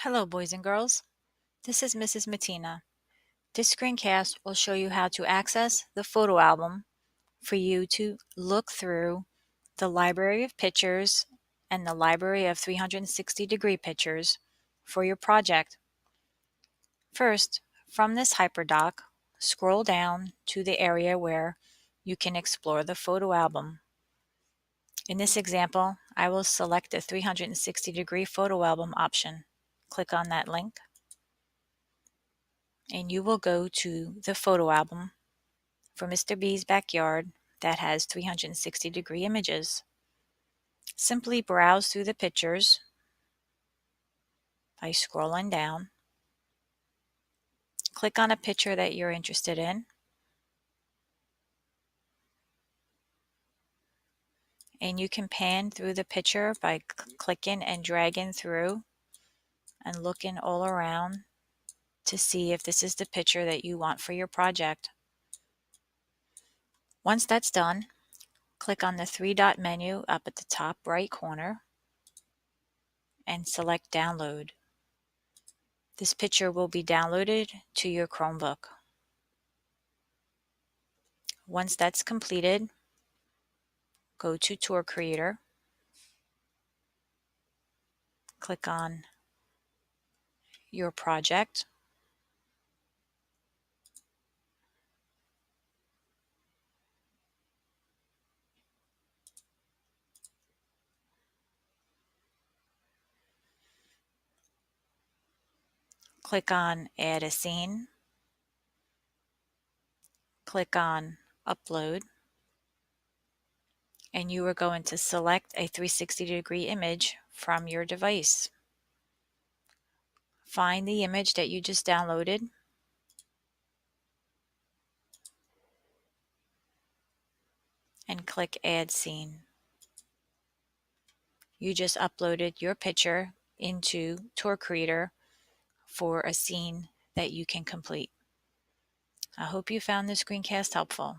Hello, boys and girls. This is Mrs. Matina. This screencast will show you how to access the photo album for you to look through the library of pictures and the library of 360-degree pictures for your project. First, from this hyperdoc, scroll down to the area where you can explore the photo album. In this example, I will select the 360-degree photo album option. Click on that link, and you will go to the photo album for Mr. B's backyard that has 360-degree images. Simply browse through the pictures by scrolling down. Click on a picture that you're interested in, and you can pan through the picture by clicking and dragging through and looking all around to see if this is the picture that you want for your project. Once that's done, click on the three-dot menu up at the top right corner and select Download. This picture will be downloaded to your Chromebook. Once that's completed, go to Tour Creator, click on your project, click on Add a Scene, click on Upload, and you are going to select a 360-degree image from your device. Find the image that you just downloaded and click Add Scene. You just uploaded your picture into Tour Creator for a scene that you can complete. I hope you found this screencast helpful.